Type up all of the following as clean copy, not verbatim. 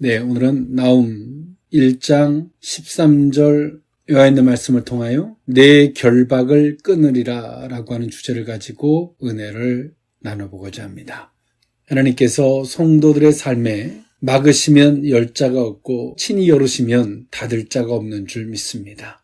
네, 오늘은 나훔 1장 13절 요한의 말씀을 통하여 내 결박을 끊으리라 라고 하는 주제를 가지고 은혜를 나눠보고자 합니다. 하나님께서 성도들의 삶에 막으시면 열 자가 없고 친히 열으시면 닫을 자가 없는 줄 믿습니다.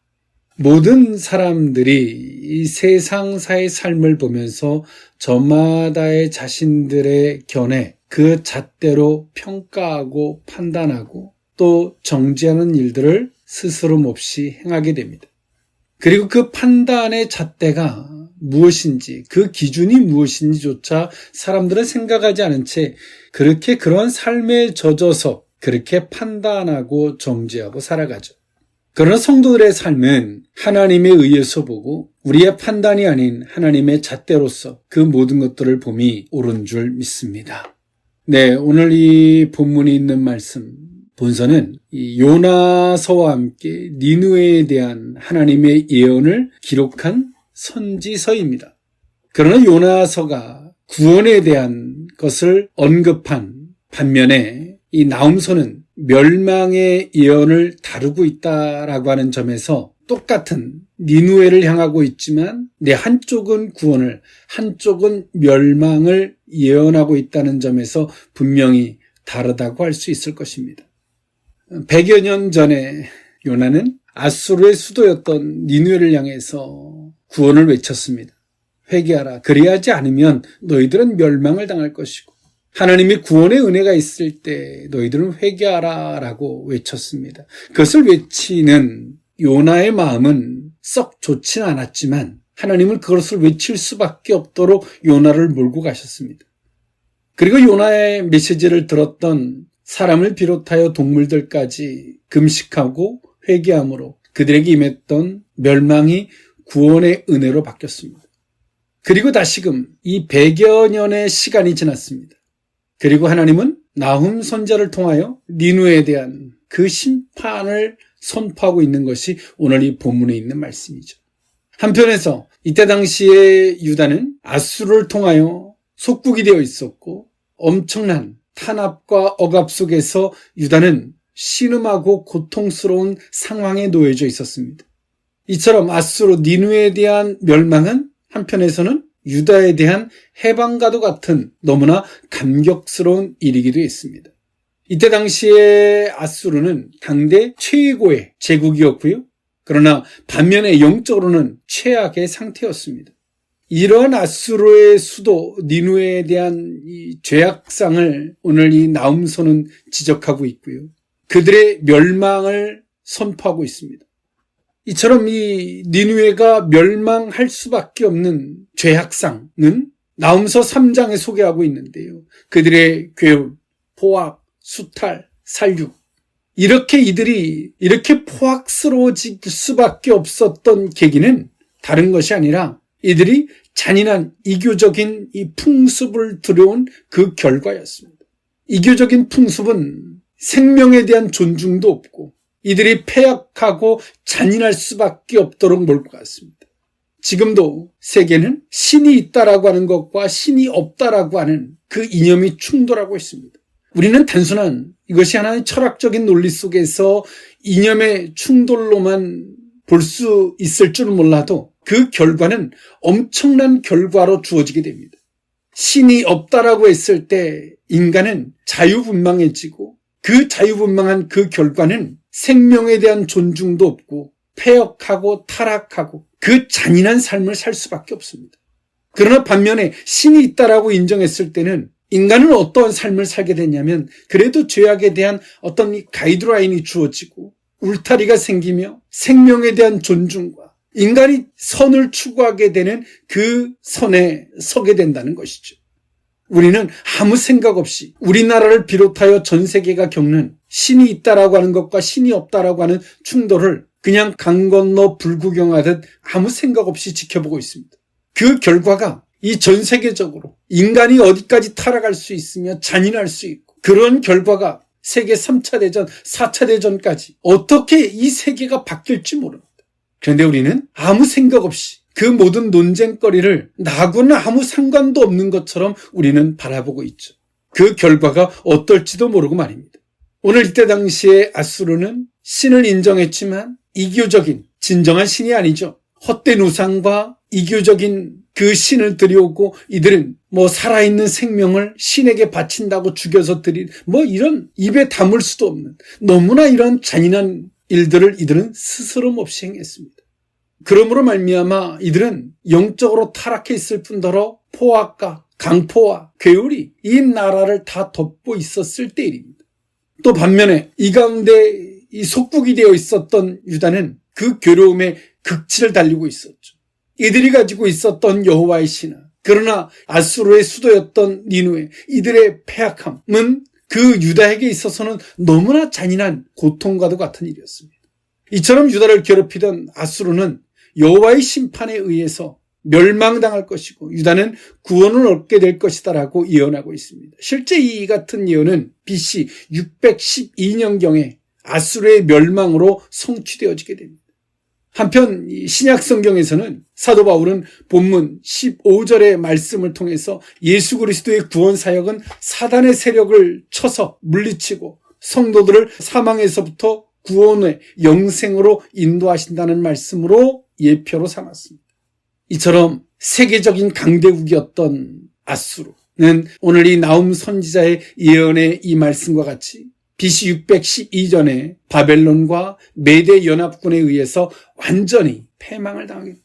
모든 사람들이 이 세상사의 삶을 보면서 저마다의 자신들의 견해, 그 잣대로 평가하고 판단하고 또 정죄하는 일들을 스스럼 없이 행하게 됩니다. 그리고 그 판단의 잣대가 무엇인지, 그 기준이 무엇인지조차 사람들은 생각하지 않은 채 그렇게 그런 삶에 젖어서 그렇게 판단하고 정죄하고 살아가죠. 그러나 성도들의 삶은 하나님에 의해서 보고 우리의 판단이 아닌 하나님의 잣대로서 그 모든 것들을 봄이 옳은 줄 믿습니다. 네, 오늘 이 본문이 있는 말씀, 본서는 이 요나서와 함께 니느웨에 대한 하나님의 예언을 기록한 선지서입니다. 그러나 요나서가 구원에 대한 것을 언급한 반면에 이 나훔서는 멸망의 예언을 다루고 있다라고 하는 점에서 똑같은 니느웨를 향하고 있지만 한쪽은 구원을, 한쪽은 멸망을 예언하고 있다는 점에서 분명히 다르다고 할 수 있을 것입니다. 100여 년 전에 요나는 아수르의 수도였던 니느웨를 향해서 구원을 외쳤습니다. 회개하라. 그리하지 않으면 너희들은 멸망을 당할 것이고 하나님이 구원의 은혜가 있을 때 너희들은 회개하라 라고 외쳤습니다. 그것을 외치는 요나의 마음은 썩 좋지는 않았지만 하나님은 그것을 외칠 수밖에 없도록 요나를 몰고 가셨습니다. 그리고 요나의 메시지를 들었던 사람을 비롯하여 동물들까지 금식하고 회개함으로 그들에게 임했던 멸망이 구원의 은혜로 바뀌었습니다. 그리고 다시금 이 100여 년의 시간이 지났습니다. 그리고 하나님은 나훔 선지자를 통하여 니느웨에 대한 그 심판을 선포하고 있는 것이 오늘 이 본문에 있는 말씀이죠. 한편에서 이때 당시에 유다는 아수르를 통하여 속국이 되어 있었고 엄청난 탄압과 억압 속에서 유다는 신음하고 고통스러운 상황에 놓여져 있었습니다. 이처럼 아수르 니느웨에 대한 멸망은 한편에서는 유다에 대한 해방과도 같은 너무나 감격스러운 일이기도 했습니다. 이때 당시에 아수르는 당대 최고의 제국이었고요. 그러나 반면에 영적으로는 최악의 상태였습니다. 이러한 아수르의 수도 니느웨에 대한 이 죄악상을 오늘 이 나훔서는 지적하고 있고요. 그들의 멸망을 선포하고 있습니다. 이처럼 이 니느웨가 멸망할 수밖에 없는 죄악상은 나훔서 3장에 소개하고 있는데요. 그들의 괴울, 포악, 수탈, 살육, 이렇게 이들이 이렇게 포악스러워질 수밖에 없었던 계기는 다른 것이 아니라 이들이 잔인한 이교적인 이 풍습을 들여온 그 결과였습니다. 이교적인 풍습은 생명에 대한 존중도 없고 이들이 패역하고 잔인할 수밖에 없도록 몰고 갔습니다. 지금도 세계는 신이 있다라고 하는 것과 신이 없다라고 하는 그 이념이 충돌하고 있습니다. 우리는 단순한 이것이 하나의 철학적인 논리 속에서 이념의 충돌로만 볼 수 있을 줄 몰라도 그 결과는 엄청난 결과로 주어지게 됩니다. 신이 없다라고 했을 때 인간은 자유분방해지고 그 자유분방한 그 결과는 생명에 대한 존중도 없고 패역하고 타락하고 그 잔인한 삶을 살 수밖에 없습니다. 그러나 반면에 신이 있다라고 인정했을 때는 인간은 어떠한 삶을 살게 되냐면 그래도 죄악에 대한 어떤 가이드라인이 주어지고 울타리가 생기며 생명에 대한 존중과 인간이 선을 추구하게 되는 그 선에 서게 된다는 것이죠. 우리는 아무 생각 없이 우리나라를 비롯하여 전 세계가 겪는 신이 있다라고 하는 것과 신이 없다라고 하는 충돌을 그냥 강 건너 불구경하듯 아무 생각 없이 지켜보고 있습니다. 그 결과가 이 전 세계적으로 인간이 어디까지 타락할 수 있으며 잔인할 수 있고 그런 결과가 세계 3차 대전, 4차 대전까지 어떻게 이 세계가 바뀔지 모릅니다. 그런데 우리는 아무 생각 없이 그 모든 논쟁거리를 나하고는 아무 상관도 없는 것처럼 우리는 바라보고 있죠. 그 결과가 어떨지도 모르고 말입니다. 오늘 이때 당시에 아수르는 신을 인정했지만 이교적인 진정한 신이 아니죠. 헛된 우상과 이교적인 그 신을 들여오고 이들은 살아있는 생명을 신에게 바친다고 죽여서 드린 이런 입에 담을 수도 없는 너무나 이런 잔인한 일들을 이들은 스스럼 없이 행했습니다. 그러므로 말미암아 이들은 영적으로 타락해 있을 뿐더러 포악과 강포와 괴울이 이 나라를 다 덮고 있었을 때입니다. 또 반면에 이 가운데 이 속국이 되어 있었던 유다는 그 괴로움에 극치를 달리고 있었죠. 이들이 가지고 있었던 여호와의 신화, 그러나 아수르의 수도였던 니누에 이들의 패악함은 그 유다에게 있어서는 너무나 잔인한 고통과도 같은 일이었습니다. 이처럼 유다를 괴롭히던 아수르는 여호와의 심판에 의해서 멸망당할 것이고 유다는 구원을 얻게 될 것이다라고 예언하고 있습니다. 실제 이 같은 예언은 BC 612년경에 아수르의 멸망으로 성취되어지게 됩니다. 한편 신약 성경에서는 사도 바울은 본문 15절의 말씀을 통해서 예수 그리스도의 구원 사역은 사단의 세력을 쳐서 물리치고 성도들을 사망에서부터 구원의 영생으로 인도하신다는 말씀으로 예표로 삼았습니다. 이처럼 세계적인 강대국이었던 아수르는 오늘 이 나훔 선지자의 예언의 이 말씀과 같이 BC 612년에 바벨론과 메대 연합군에 의해서 완전히 패망을 당하게 됩니다.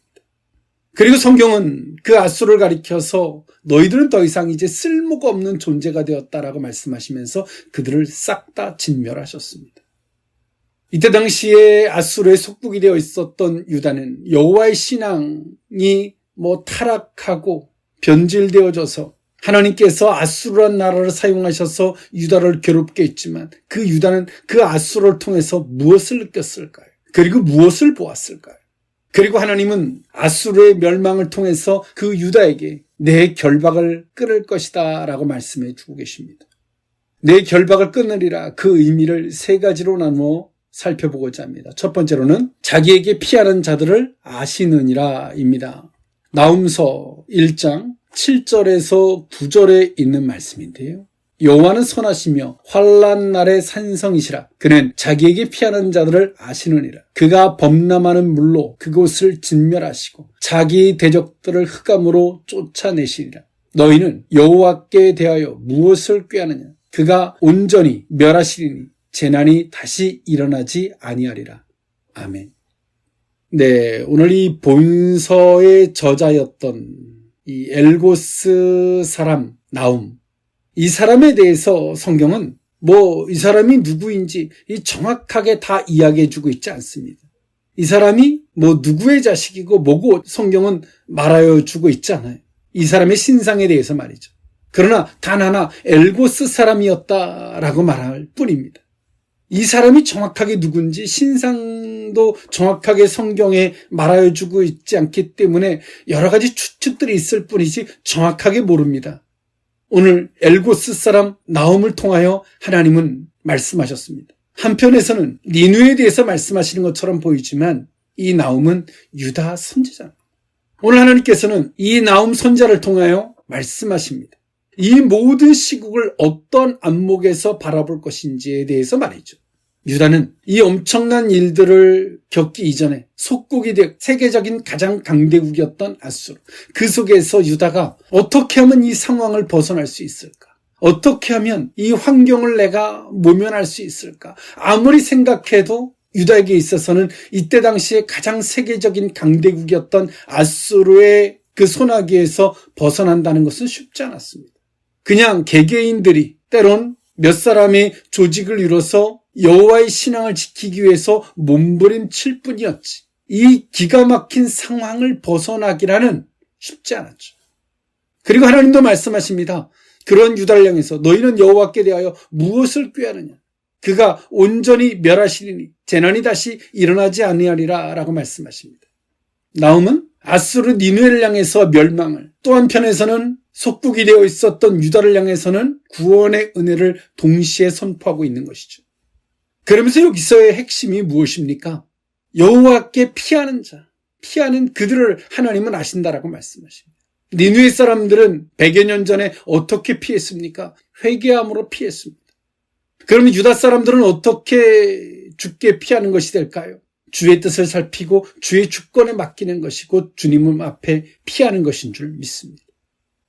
그리고 성경은 그 아수르를 가리켜서 너희들은 더 이상 이제 쓸모가 없는 존재가 되었다라고 말씀하시면서 그들을 싹 다 진멸하셨습니다. 이때 당시에 아수르의 속국이 되어 있었던 유다는 여호와의 신앙이 타락하고 변질되어져서 하나님께서 아수르란 나라를 사용하셔서 유다를 괴롭게 했지만 그 유다는 그 아수르를 통해서 무엇을 느꼈을까요? 그리고 무엇을 보았을까요? 그리고 하나님은 아수르의 멸망을 통해서 그 유다에게 내 결박을 끊을 것이다 라고 말씀해 주고 계십니다. 내 결박을 끊으리라, 그 의미를 세 가지로 나누어 살펴보고자 합니다. 첫 번째로는 자기에게 피하는 자들을 아시느니라 입니다. 나훔서 1장 7절에서 9절에 있는 말씀인데요. 여호와는 선하시며 환난 날의 산성이시라. 그는 자기에게 피하는 자들을 아시느니라. 그가 범람하는 물로 그곳을 진멸하시고 자기 대적들을 흑암으로 쫓아내시리라. 너희는 여호와께 대하여 무엇을 꾀하느냐? 그가 온전히 멸하시리니 재난이 다시 일어나지 아니하리라. 아멘. 네, 오늘 이 본서의 저자였던 이 엘고스 사람 나훔, 이 사람에 대해서 성경은 이 사람이 누구인지 정확하게 다 이야기해주고 있지 않습니다. 이 사람이 누구의 자식이고 뭐고 성경은 말하여 주고 있지 않아요. 이 사람의 신상에 대해서 말이죠. 그러나 단 하나 엘고스 사람이었다라고 말할 뿐입니다. 이 사람이 정확하게 누군지 신상도 정확하게 성경에 말하여 주고 있지 않기 때문에 여러 가지 추측들이 있을 뿐이지 정확하게 모릅니다. 오늘 엘고스 사람 나훔을 통하여 하나님은 말씀하셨습니다. 한편에서는 니누에 대해서 말씀하시는 것처럼 보이지만 이 나훔은 유다 선지자입니다. 오늘 하나님께서는 이 나훔 선지자를 통하여 말씀하십니다. 이 모든 시국을 어떤 안목에서 바라볼 것인지에 대해서 말이죠. 유다는 이 엄청난 일들을 겪기 이전에 속국이 되어 세계적인 가장 강대국이었던 아수르, 그 속에서 유다가 어떻게 하면 이 상황을 벗어날 수 있을까? 어떻게 하면 이 환경을 내가 모면할 수 있을까? 아무리 생각해도 유다에게 있어서는 이때 당시에 가장 세계적인 강대국이었던 아수르의 그 손아귀에서 벗어난다는 것은 쉽지 않았습니다. 그냥 개개인들이 때론 몇 사람의 조직을 이뤄서 여호와의 신앙을 지키기 위해서 몸부림칠 뿐이었지. 이 기가 막힌 상황을 벗어나기라는 쉽지 않았죠. 그리고 하나님도 말씀하십니다. 그런 유다를 향해서 너희는 여호와께 대하여 무엇을 꾀하느냐? 그가 온전히 멸하시리니 재난이 다시 일어나지 아니하리라 라고 말씀하십니다. 나훔은 아수르 니누에를 향해서 멸망을, 또 한편에서는 속국이 되어 있었던 유다를 향해서는 구원의 은혜를 동시에 선포하고 있는 것이죠. 그러면서 여기서의 핵심이 무엇입니까? 여호와께 피하는 자, 피하는 그들을 하나님은 아신다라고 말씀하십니다. 니누의 사람들은 100여 년 전에 어떻게 피했습니까? 회개함으로 피했습니다. 그러면 유다 사람들은 어떻게 죽게 피하는 것이 될까요? 주의 뜻을 살피고 주의 주권에 맡기는 것이고 주님 앞에 피하는 것인 줄 믿습니다.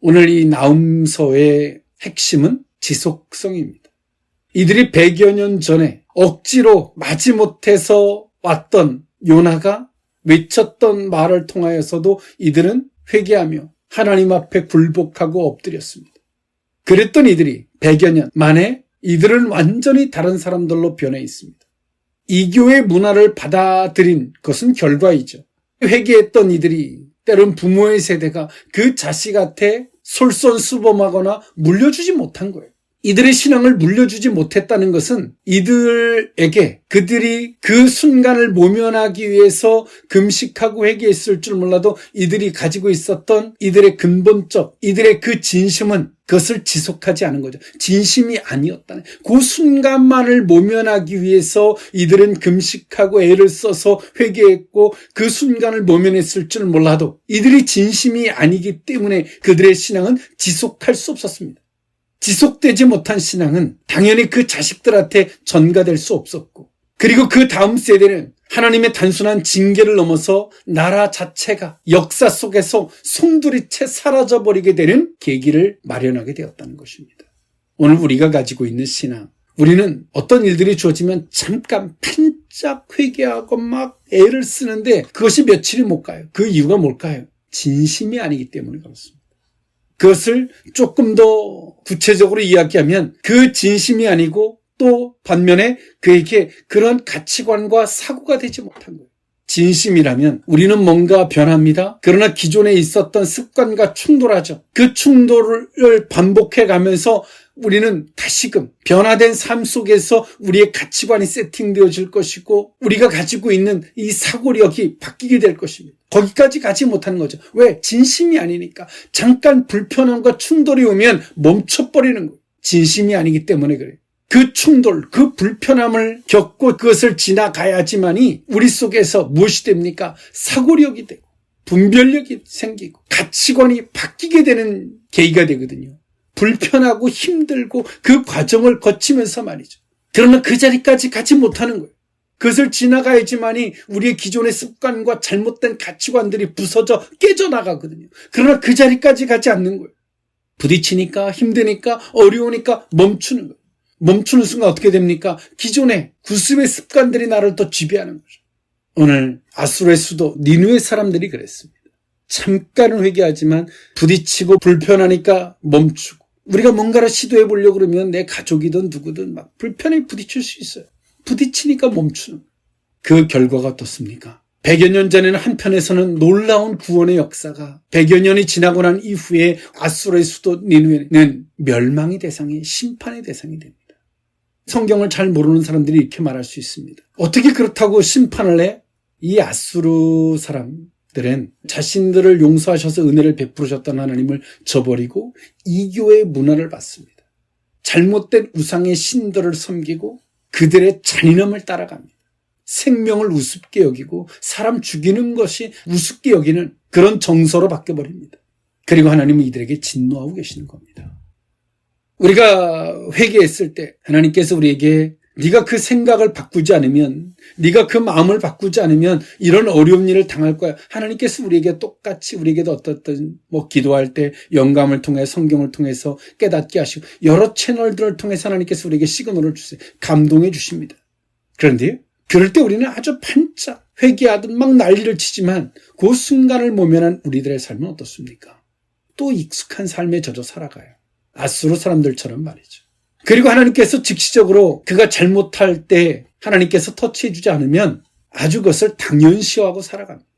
오늘 이 나훔서의 핵심은 지속성입니다. 이들이 100여 년 전에 억지로 마지못해서 왔던 요나가 외쳤던 말을 통하여서도 이들은 회개하며 하나님 앞에 굴복하고 엎드렸습니다. 그랬던 이들이 100여 년 만에 이들은 완전히 다른 사람들로 변해 있습니다. 이교의 문화를 받아들인 것은 결과이죠. 회개했던 이들이 때론 부모의 세대가 그 자식한테 솔선수범하거나 물려주지 못한 거예요. 이들의 신앙을 물려주지 못했다는 것은 이들에게 그들이 그 순간을 모면하기 위해서 금식하고 회개했을 줄 몰라도 이들이 가지고 있었던 이들의 근본적, 이들의 그 진심은 그것을 지속하지 않은 거죠. 진심이 아니었다는. 그 순간만을 모면하기 위해서 이들은 금식하고 애를 써서 회개했고 그 순간을 모면했을 줄 몰라도 이들이 진심이 아니기 때문에 그들의 신앙은 지속할 수 없었습니다. 지속되지 못한 신앙은 당연히 그 자식들한테 전가될 수 없었고, 그리고 그 다음 세대는 하나님의 단순한 징계를 넘어서 나라 자체가 역사 속에서 송두리째 사라져버리게 되는 계기를 마련하게 되었다는 것입니다. 오늘 우리가 가지고 있는 신앙, 우리는 어떤 일들이 주어지면 잠깐 반짝 회개하고 막 애를 쓰는데 그것이 며칠이 못 가요. 그 이유가 뭘까요? 진심이 아니기 때문에 그렇습니다. 그것을 조금 더 구체적으로 이야기하면 그 진심이 아니고 또 반면에 그에게 그런 가치관과 사고가 되지 못한 거예요. 진심이라면 우리는 뭔가 변합니다. 그러나 기존에 있었던 습관과 충돌하죠. 그 충돌을 반복해 가면서 우리는 다시금 변화된 삶 속에서 우리의 가치관이 세팅되어질 것이고 우리가 가지고 있는 이 사고력이 바뀌게 될 것입니다. 거기까지 가지 못하는 거죠. 왜? 진심이 아니니까. 잠깐 불편함과 충돌이 오면 멈춰버리는 거예요. 진심이 아니기 때문에 그래요. 그 충돌, 그 불편함을 겪고 그것을 지나가야지만이 우리 속에서 무엇이 됩니까? 사고력이 되고 분별력이 생기고 가치관이 바뀌게 되는 계기가 되거든요. 불편하고 힘들고 그 과정을 거치면서 말이죠. 그러나 그 자리까지 가지 못하는 거예요. 그것을 지나가야지만이 우리의 기존의 습관과 잘못된 가치관들이 부서져 깨져나가거든요. 그러나 그 자리까지 가지 않는 거예요. 부딪히니까 힘드니까 어려우니까 멈추는 거예요. 멈추는 순간 어떻게 됩니까? 기존의 구습의 습관들이 나를 더 지배하는 거죠. 오늘 아수르의 수도 니느웨 사람들이 그랬습니다. 잠깐은 회개하지만 부딪히고 불편하니까 멈추고, 우리가 뭔가를 시도해 보려고 그러면 내 가족이든 누구든 막 불편하게 부딪힐 수 있어요. 부딪히니까 멈추는 거예요. 그 결과가 어떻습니까? 100여 년 전에는 한편에서는 놀라운 구원의 역사가 100여 년이 지나고 난 이후에 아수르의 수도 니느웨는 멸망의 대상이, 심판의 대상이 됩니다. 성경을 잘 모르는 사람들이 이렇게 말할 수 있습니다. 어떻게 그렇다고 심판을 해? 이 아수르 사람들은 자신들을 용서하셔서 은혜를 베푸셨던 하나님을 저버리고 이교의 문화를 받습니다. 잘못된 우상의 신들을 섬기고 그들의 잔인함을 따라갑니다. 생명을 우습게 여기고 사람 죽이는 것이 우습게 여기는 그런 정서로 바뀌어버립니다. 그리고 하나님은 이들에게 진노하고 계시는 겁니다. 우리가 회개했을 때 하나님께서 우리에게 네가 그 생각을 바꾸지 않으면, 네가 그 마음을 바꾸지 않으면 이런 어려운 일을 당할 거야. 하나님께서 우리에게 똑같이 우리에게도 어떻든 기도할 때 영감을 통해 성경을 통해서 깨닫게 하시고 여러 채널들을 통해서 하나님께서 우리에게 시그널을 주세요. 감동해 주십니다. 그런데 그럴 때 우리는 아주 반짝 회개하듯 막 난리를 치지만 그 순간을 모면한 우리들의 삶은 어떻습니까? 또 익숙한 삶에 젖어 살아가요. 아수르 사람들처럼 말이죠. 그리고 하나님께서 즉시적으로 그가 잘못할 때 하나님께서 터치해주지 않으면 아주 그것을 당연시하고 살아갑니다.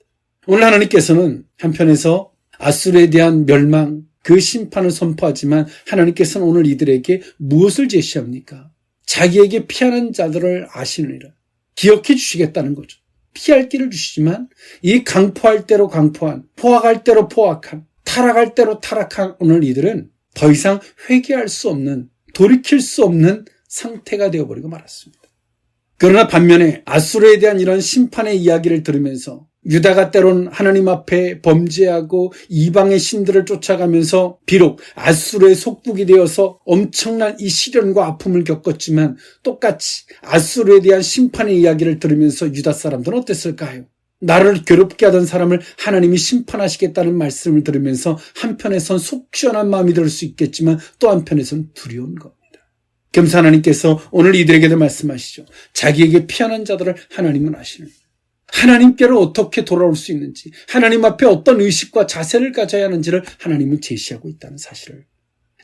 오늘 하나님께서는 한편에서 아수르에 대한 멸망, 그 심판을 선포하지만 하나님께서는 오늘 이들에게 무엇을 제시합니까? 자기에게 피하는 자들을 아시느니라. 기억해 주시겠다는 거죠. 피할 길을 주시지만 이 강포할 대로 강포한, 포악할 대로 포악한, 타락할 대로 타락한 오늘 이들은 더 이상 회개할 수 없는, 돌이킬 수 없는 상태가 되어버리고 말았습니다. 그러나 반면에 아수르에 대한 이런 심판의 이야기를 들으면서 유다가 때론 하나님 앞에 범죄하고 이방의 신들을 쫓아가면서 비록 앗수르의 속국이 되어서 엄청난 이 시련과 아픔을 겪었지만 똑같이 앗수르에 대한 심판의 이야기를 들으면서 유다 사람들은 어땠을까요? 나를 괴롭게 하던 사람을 하나님이 심판하시겠다는 말씀을 들으면서 한편에선 속 시원한 마음이 들 수 있겠지만 또 한편에선 두려운 겁니다. 겸사 하나님께서 오늘 이들에게도 말씀하시죠. 자기에게 피하는 자들을 하나님은 아시는 거예요. 하나님께로 어떻게 돌아올 수 있는지, 하나님 앞에 어떤 의식과 자세를 가져야 하는지를 하나님은 제시하고 있다는 사실을.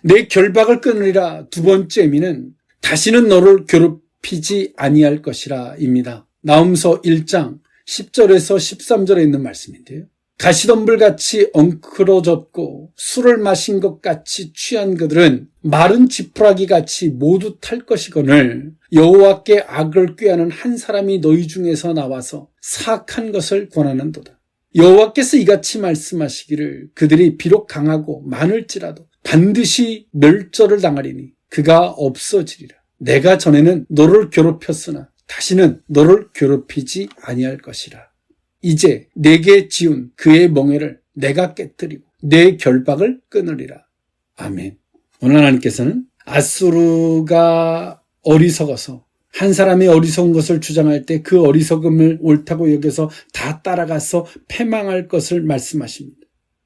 내 결박을 끊으리라 두 번째 의미는 다시는 너를 괴롭히지 아니할 것이라 입니다. 나훔서 1장 10절에서 13절에 있는 말씀인데요. 가시덤불같이 엉클어졌고 술을 마신 것 같이 취한 그들은 마른 지푸라기같이 모두 탈 것이거늘 여호와께 악을 꾀하는 한 사람이 너희 중에서 나와서 사악한 것을 권하는도다. 여호와께서 이같이 말씀하시기를 그들이 비록 강하고 많을지라도 반드시 멸절을 당하리니 그가 없어지리라. 내가 전에는 너를 괴롭혔으나 다시는 너를 괴롭히지 아니할 것이라. 이제 내게 지운 그의 멍에를 내가 깨뜨리고 내 결박을 끊으리라. 아멘. 오늘 하나님께서는 앗수르가 어리석어서 한 사람이 어리석은 것을 주장할 때 그 어리석음을 옳다고 여겨서 다 따라가서 패망할 것을 말씀하십니다.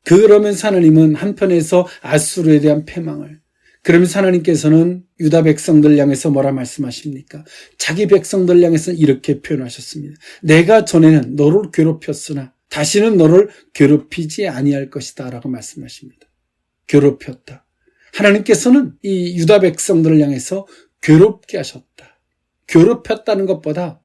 그러면서 하나님은 한편에서 앗수르에 대한 패망을, 그러면서 하나님께서는 유다 백성들 향해서 뭐라 말씀하십니까? 자기 백성들 향해서는 이렇게 표현하셨습니다. 내가 전에는 너를 괴롭혔으나 다시는 너를 괴롭히지 아니할 것이다 라고 말씀하십니다. 괴롭혔다. 하나님께서는 이 유다 백성들을 향해서 괴롭게 하셨다. 괴롭혔다는 것보다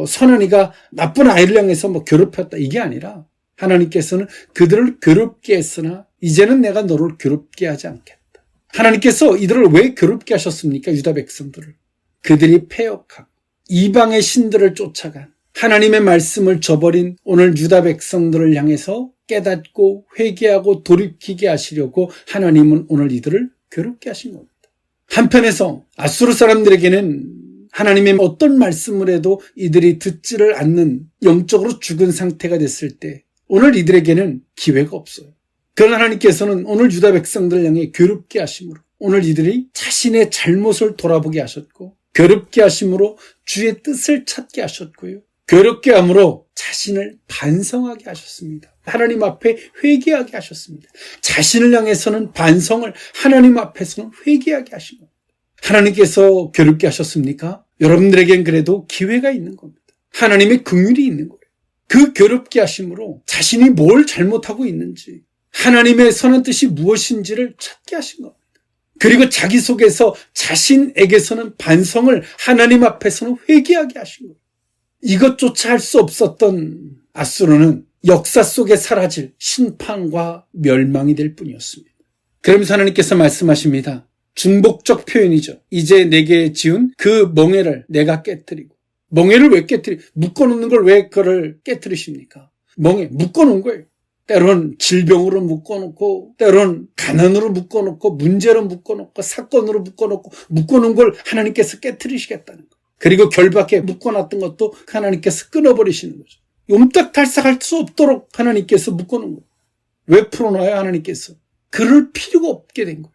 선원이가 나쁜 아이를 향해서 괴롭혔다 이게 아니라 하나님께서는 그들을 괴롭게 했으나 이제는 내가 너를 괴롭게 하지 않겠다. 하나님께서 이들을 왜 괴롭게 하셨습니까? 유다 백성들을. 그들이 패역하고 이방의 신들을 쫓아간 하나님의 말씀을 저버린 오늘 유다 백성들을 향해서 깨닫고 회개하고 돌이키게 하시려고 하나님은 오늘 이들을 괴롭게 하신 겁니다. 한편에서 앗수르 사람들에게는 하나님의 어떤 말씀을 해도 이들이 듣지를 않는 영적으로 죽은 상태가 됐을 때 오늘 이들에게는 기회가 없어요. 그러나 하나님께서는 오늘 유다 백성들을 향해 괴롭게 하심으로 오늘 이들이 자신의 잘못을 돌아보게 하셨고 괴롭게 하심으로 주의 뜻을 찾게 하셨고요. 괴롭게 함으로 자신을 반성하게 하셨습니다. 하나님 앞에 회개하게 하셨습니다. 자신을 향해서는 반성을, 하나님 앞에서는 회개하게 하신 겁니다. 하나님께서 괴롭게 하셨습니까? 여러분들에겐 그래도 기회가 있는 겁니다. 하나님의 긍휼이 있는 거예요. 그 괴롭게 하심으로 자신이 뭘 잘못하고 있는지, 하나님의 선한 뜻이 무엇인지를 찾게 하신 겁니다. 그리고 자기 속에서 자신에게서는 반성을, 하나님 앞에서는 회개하게 하신 거예요. 이것조차 할 수 없었던 앗수르는 역사 속에 사라질 심판과 멸망이 될 뿐이었습니다. 그러면서 하나님께서 말씀하십니다. 중복적 표현이죠. 이제 내게 지은 그 멍에를 내가 깨뜨리고. 멍에를 왜 묶어놓는 걸 왜 그걸 깨뜨리십니까? 멍에 묶어놓은 거예요. 때론 질병으로 묶어놓고, 때론 가난으로 묶어놓고, 문제로 묶어놓고, 사건으로 묶어놓은 걸 하나님께서 깨뜨리시겠다는 거예요. 그리고 결박에 묶어놨던 것도 하나님께서 끊어버리시는 거죠. 옴딱달싹할 수 없도록 하나님께서 묶어놓은 거예요. 왜 풀어놔요? 하나님께서. 그럴 필요가 없게 된 거예요.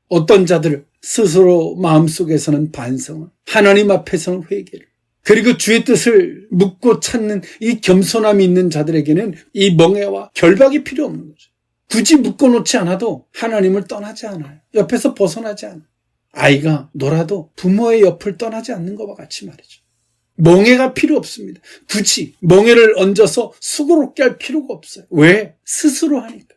어떤 자들 스스로 마음속에서는 반성을, 하나님 앞에서는 회개를, 그리고 주의 뜻을 묻고 찾는 이 겸손함이 있는 자들에게는 이 멍에와 결박이 필요 없는 거죠. 굳이 묶어놓지 않아도 하나님을 떠나지 않아요. 옆에서 벗어나지 않아요. 아이가 놀아도 부모의 옆을 떠나지 않는 것과 같이 말이죠. 멍에가 필요 없습니다. 굳이 멍에를 얹어서 수고롭게 할 필요가 없어요. 왜? 스스로 하니까.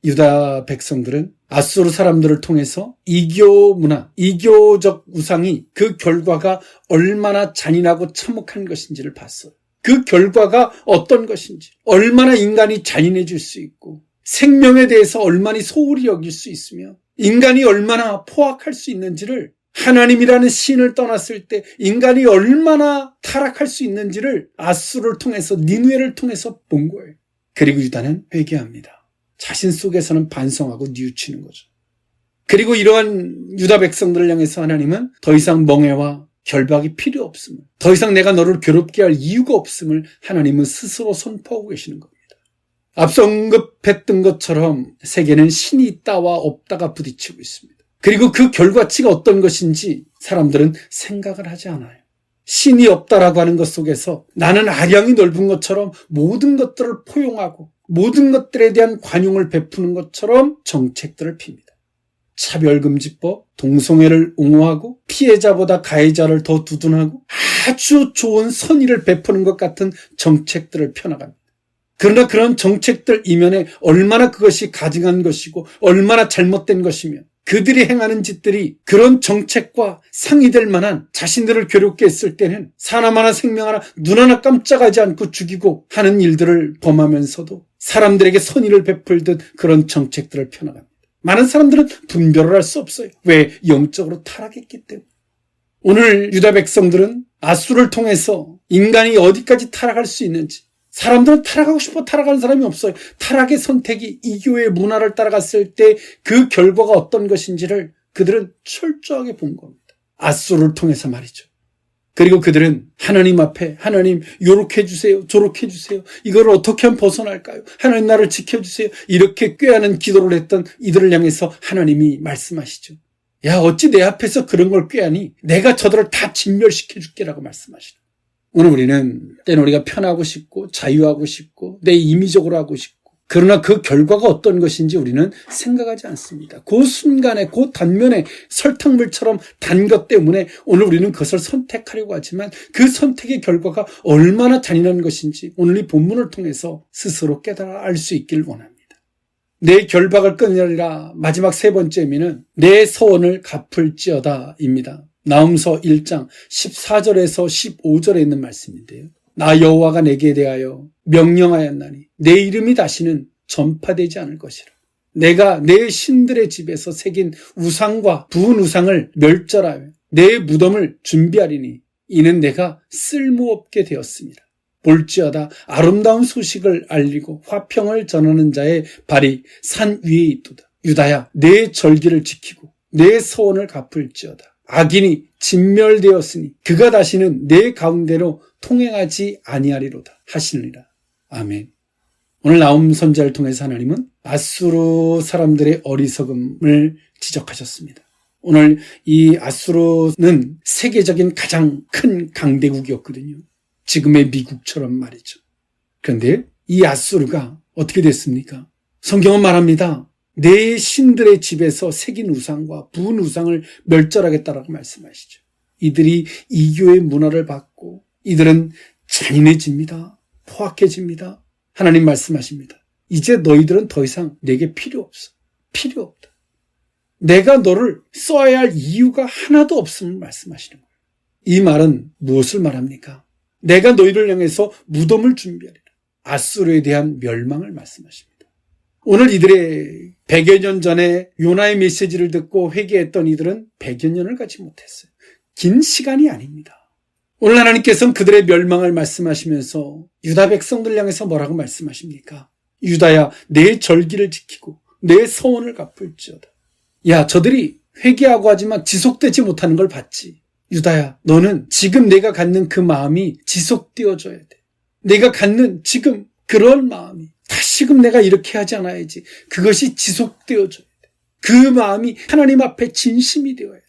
유다 백성들은 앗수르 사람들을 통해서 이교 문화, 이교적 우상이 그 결과가 얼마나 잔인하고 참혹한 것인지를 봤어요. 그 결과가 어떤 것인지, 얼마나 인간이 잔인해질 수 있고 생명에 대해서 얼마나 소홀히 여길 수 있으며 인간이 얼마나 포악할 수 있는지를, 하나님이라는 신을 떠났을 때 인간이 얼마나 타락할 수 있는지를 앗수르를 통해서, 니느웨를 통해서 본 거예요. 그리고 유다는 회개합니다. 자신 속에서는 반성하고 뉘우치는 거죠. 그리고 이러한 유다 백성들을 향해서 하나님은 더 이상 멍에와 결박이 필요 없음을, 더 이상 내가 너를 괴롭게 할 이유가 없음을 하나님은 스스로 선포하고 계시는 겁니다. 앞서 언급했던 것처럼 세계는 신이 있다와 없다가 부딪히고 있습니다. 그리고 그 결과치가 어떤 것인지 사람들은 생각을 하지 않아요. 신이 없다라고 하는 것 속에서 나는 아량이 넓은 것처럼 모든 것들을 포용하고 모든 것들에 대한 관용을 베푸는 것처럼 정책들을 핍니다. 차별금지법, 동성애를 옹호하고 피해자보다 가해자를 더 두둔하고 아주 좋은 선의를 베푸는 것 같은 정책들을 펴나갑니다. 그러나 그런 정책들 이면에 얼마나 그것이 가증한 것이고 얼마나 잘못된 것이며 그들이 행하는 짓들이 그런 정책과 상의될 만한 자신들을 괴롭게 했을 때는 사람 하나 생명 하나 눈 하나 깜짝하지 않고 죽이고 하는 일들을 범하면서도 사람들에게 선의를 베풀듯 그런 정책들을 펴나갑니다. 많은 사람들은 분별을 할 수 없어요. 왜? 영적으로 타락했기 때문에. 오늘 유다 백성들은 아수를 통해서 인간이 어디까지 타락할 수 있는지, 사람들은 타락하고 싶어 타락하는 사람이 없어요. 타락의 선택이 이교의 문화를 따라갔을 때 그 결과가 어떤 것인지를 그들은 철저하게 본 겁니다. 아수를 통해서 말이죠. 그리고 그들은 하나님 앞에 하나님 요렇게 해주세요, 저렇게 해주세요, 이걸 어떻게 하면 벗어날까요? 하나님 나를 지켜주세요. 이렇게 꾀하는 기도를 했던 이들을 향해서 하나님이 말씀하시죠. 야, 어찌 내 앞에서 그런 걸 꾀하니? 내가 저들을 다 진멸시켜 줄게라고 말씀하시는. 오늘 우리는 때는 우리가 편하고 싶고 자유하고 싶고 내 임의적으로 하고 싶고, 그러나 그 결과가 어떤 것인지 우리는 생각하지 않습니다. 그 순간에 그 단면에 설탕물처럼 단 것 때문에 오늘 우리는 그것을 선택하려고 하지만 그 선택의 결과가 얼마나 잔인한 것인지 오늘 이 본문을 통해서 스스로 깨달아 알 수 있길 원합니다. 내 결박을 끊으리라. 마지막 세 번째 의미는 내 서원을 갚을지어다 입니다. 나훔서 1장 14절에서 15절에 있는 말씀인데요. 나 여호와가 내게 대하여 명령하였나니 내 이름이 다시는 전파되지 않을 것이라. 내가 내 신들의 집에서 새긴 우상과 부은 우상을 멸절하여 내 무덤을 준비하리니 이는 내가 쓸모없게 되었습니다. 볼지어다 아름다운 소식을 알리고 화평을 전하는 자의 발이 산 위에 있도다. 유다야, 내 절기를 지키고 내 서원을 갚을지어다. 악인이 진멸되었으니 그가 다시는 내 가운데로 통행하지 아니하리로다 하시느니라. 아멘. 오늘 나훔 선지자를 통해서 하나님은 아수르 사람들의 어리석음을 지적하셨습니다. 오늘 이 아수르는 세계적인 가장 큰 강대국이었거든요. 지금의 미국처럼 말이죠. 그런데 이 아수르가 어떻게 됐습니까? 성경은 말합니다. 내 신들의 집에서 새긴 우상과 부은 우상을 멸절하겠다라고 말씀하시죠. 이들이 이교의 문화를 받고 이들은 잔인해집니다. 포악해집니다. 하나님 말씀하십니다. 이제 너희들은 더 이상 내게 필요 없어. 필요 없다. 내가 너를 써야 할 이유가 하나도 없음을 말씀하시는 거예요. 이 말은 무엇을 말합니까? 내가 너희를 향해서 무덤을 준비하리라. 아수르에 대한 멸망을 말씀하십니다. 오늘 이들의 100여 년 전에 요나의 메시지를 듣고 회개했던 이들은 100여 년을 가지 못했어요. 긴 시간이 아닙니다. 오늘 하나님께서는 그들의 멸망을 말씀하시면서 유다 백성들 향해서 뭐라고 말씀하십니까? 유다야, 내 절기를 지키고 내 서원을 갚을지어다. 야, 저들이 회개하고 하지만 지속되지 못하는 걸 봤지. 유다야, 너는 지금 내가 갖는 그 마음이 지속되어져야 돼. 내가 갖는 지금 그런 마음이 다시금 내가 이렇게 하지 않아야지. 그것이 지속되어져야 돼. 그 마음이 하나님 앞에 진심이 되어야 돼.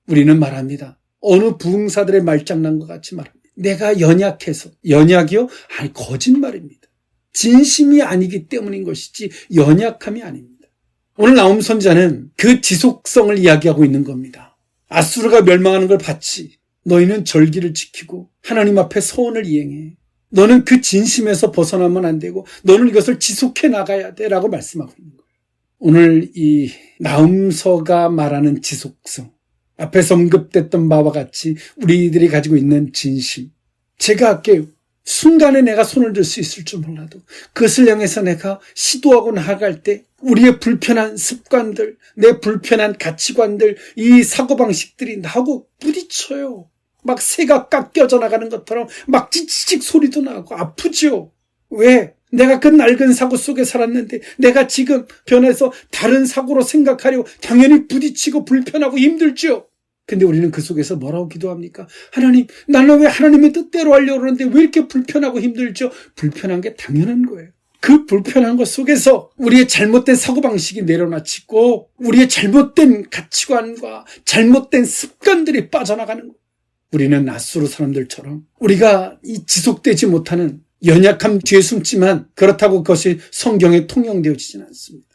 우리는 말합니다. 어느 부흥사들의 말장난과 같이 말합니다. 내가 연약해서. 연약이요? 아니, 거짓말입니다. 진심이 아니기 때문인 것이지 연약함이 아닙니다. 오늘 나훔 선지자는 그 지속성을 이야기하고 있는 겁니다. 아수르가 멸망하는 걸 봤지. 너희는 절기를 지키고 하나님 앞에 서원을 이행해. 너는 그 진심에서 벗어나면 안 되고 너는 이것을 지속해 나가야 돼 라고 말씀하고 있는 거예요. 오늘 이 나훔서가 말하는 지속성, 앞에서 언급됐던 바와 같이 우리들이 가지고 있는 진심, 제가 할게요. 순간에 내가 손을 들 수 있을 줄 몰라도 그것을 향해서 내가 시도하고 나아갈 때 우리의 불편한 습관들, 내 불편한 가치관들, 이 사고방식들이 나하고 부딪혀요. 막 새가 깎여져 나가는 것처럼 막 찌찌직 소리도 나고 아프죠. 왜? 내가 그 낡은 사고 속에 살았는데 내가 지금 변해서 다른 사고로 생각하려고 당연히 부딪히고 불편하고 힘들죠. 근데 우리는 그 속에서 뭐라고 기도합니까? 하나님, 나는 왜 하나님의 뜻대로 하려고 그러는데 왜 이렇게 불편하고 힘들죠? 불편한 게 당연한 거예요. 그 불편한 것 속에서 우리의 잘못된 사고방식이 내려놓치고 우리의 잘못된 가치관과 잘못된 습관들이 빠져나가는 것. 우리는 앗수르 사람들처럼 우리가 이 지속되지 못하는 연약함 뒤에 숨지만 그렇다고 그것이 성경에 통용되어지진 않습니다.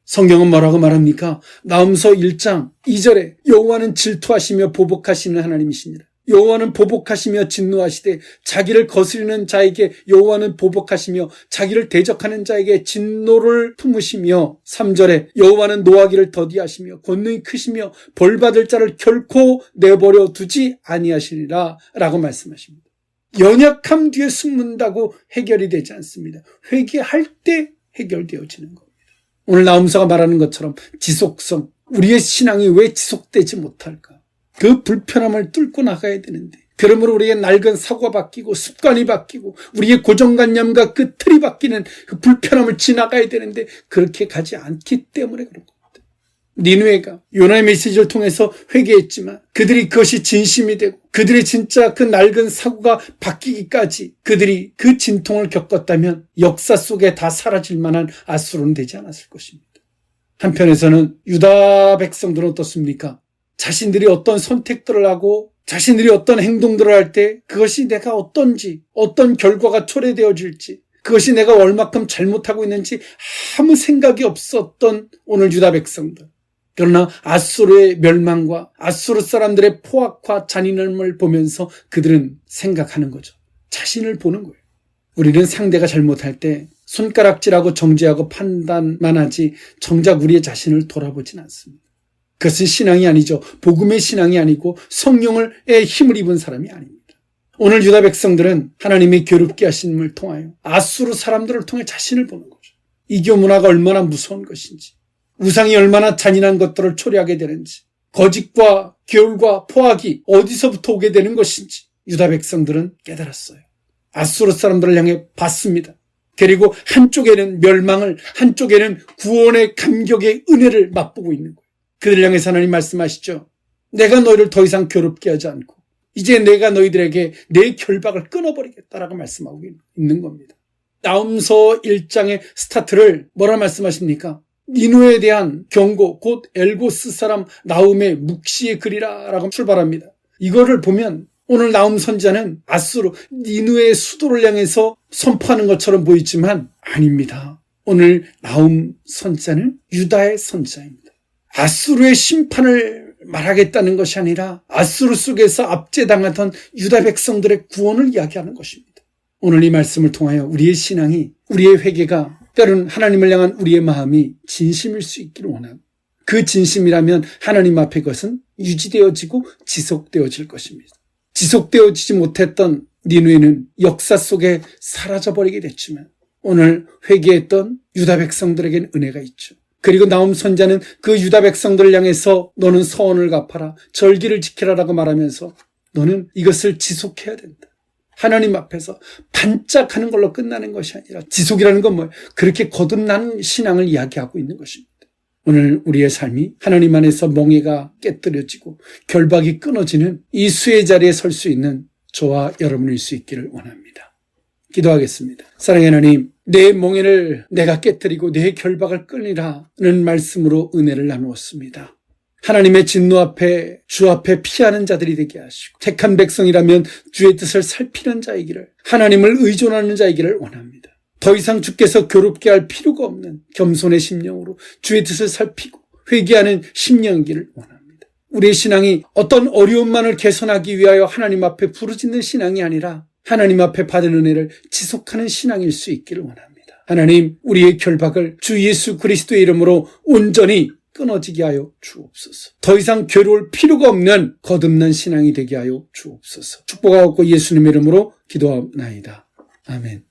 성경은 뭐라고 말합니까? 나훔서 1장 2절에 여호와는 질투하시며 보복하시는 하나님이십니다. 여호와는 보복하시며 진노하시되 자기를 거스리는 자에게 여호와는 보복하시며 자기를 대적하는 자에게 진노를 품으시며 3절에 여호와는 노하기를 더디하시며 권능이 크시며 벌받을 자를 결코 내버려 두지 아니하시리라 라고 말씀하십니다. 연약함 뒤에 숨는다고 해결이 되지 않습니다. 회개할 때 해결되어지는 겁니다. 오늘 나훔서가 말하는 것처럼 지속성, 우리의 신앙이 왜 지속되지 못할까? 그 불편함을 뚫고 나가야 되는데 그러므로 우리의 낡은 사고가 바뀌고 습관이 바뀌고 우리의 고정관념과 그 틀이 바뀌는 그 불편함을 지나가야 되는데 그렇게 가지 않기 때문에 그런 겁니다. 니느웨가 요나의 메시지를 통해서 회개했지만 그들이 그것이 진심이 되고 그들이 진짜 그 낡은 사고가 바뀌기까지 그들이 그 진통을 겪었다면 역사 속에 다 사라질 만한 앗수르는 되지 않았을 것입니다. 한편에서는 유다 백성들은 어떻습니까? 자신들이 어떤 선택들을 하고 자신들이 어떤 행동들을 할 때 그것이 내가 어떤지 어떤 결과가 초래되어질지 그것이 내가 얼마큼 잘못하고 있는지 아무 생각이 없었던 오늘 유다 백성들. 그러나 앗수르의 멸망과 앗수르 사람들의 포악과 잔인함을 보면서 그들은 생각하는 거죠. 자신을 보는 거예요. 우리는 상대가 잘못할 때 손가락질하고 정죄하고 판단만 하지 정작 우리의 자신을 돌아보진 않습니다. 그것은 신앙이 아니죠. 복음의 신앙이 아니고 성령의 힘을 입은 사람이 아닙니다. 오늘 유다 백성들은 하나님의 괴롭게 하심을 통하여 앗수르 사람들을 통해 자신을 보는 거죠. 이교 문화가 얼마나 무서운 것인지, 우상이 얼마나 잔인한 것들을 초래하게 되는지, 거짓과 교울과 포악이 어디서부터 오게 되는 것인지 유다 백성들은 깨달았어요. 앗수르 사람들을 향해 봤습니다. 그리고 한쪽에는 멸망을, 한쪽에는 구원의 감격의 은혜를 맛보고 있는 거예요. 그들 향해서 하나님 말씀하시죠. 내가 너희를 더 이상 괴롭게 하지 않고 이제 내가 너희들에게 내 결박을 끊어버리겠다라고 말씀하고 있는 겁니다. 나훔서 1장의 스타트를 뭐라 말씀하십니까? 니느웨에 대한 경고, 곧 엘고스 사람 나훔의 묵시의 글이라 라고 출발합니다. 이거를 보면 오늘 나훔 선지자는 앗수르, 니느웨의 수도를 향해서 선포하는 것처럼 보이지만 아닙니다. 오늘 나훔 선지자는 유다의 선지자입니다. 앗수르의 심판을 말하겠다는 것이 아니라 앗수르 속에서 압제당하던 유다 백성들의 구원을 이야기하는 것입니다. 오늘 이 말씀을 통하여 우리의 신앙이, 우리의 회개가, 때로는 하나님을 향한 우리의 마음이 진심일 수 있기를 원하고 그 진심이라면 하나님 앞에 그것은 유지되어지고 지속되어질 것입니다. 지속되어지지 못했던 니느웨는 역사 속에 사라져버리게 됐지만 오늘 회개했던 유다 백성들에게는 은혜가 있죠. 그리고 나훔 선지자는 그 유다 백성들을 향해서 너는 서원을 갚아라, 절기를 지키라라고 말하면서 너는 이것을 지속해야 된다. 하나님 앞에서 반짝하는 걸로 끝나는 것이 아니라 지속이라는 건 뭐예요? 그렇게 거듭난 신앙을 이야기하고 있는 것입니다. 오늘 우리의 삶이 하나님 안에서 멍에가 깨뜨려지고 결박이 끊어지는 이 수의 자리에 설 수 있는 저와 여러분일 수 있기를 원합니다. 기도하겠습니다. 사랑의 하나님, 내 멍에를 내가 깨뜨리고 내 결박을 끊으라는 말씀으로 은혜를 나누었습니다. 하나님의 진노 앞에, 주 앞에 피하는 자들이 되게 하시고 택한 백성이라면 주의 뜻을 살피는 자이기를, 하나님을 의존하는 자이기를 원합니다. 더 이상 주께서 괴롭게 할 필요가 없는 겸손의 심령으로 주의 뜻을 살피고 회개하는 심령이기를 원합니다. 우리의 신앙이 어떤 어려움만을 개선하기 위하여 하나님 앞에 부르짖는 신앙이 아니라 하나님 앞에 받은 은혜를 지속하는 신앙일 수 있기를 원합니다. 하나님, 우리의 결박을 주 예수 그리스도의 이름으로 온전히 끊어지게 하여 주옵소서. 더 이상 괴로울 필요가 없는 거듭난 신앙이 되게 하여 주옵소서. 축복하옵고 예수님의 이름으로 기도하옵나이다. 아멘.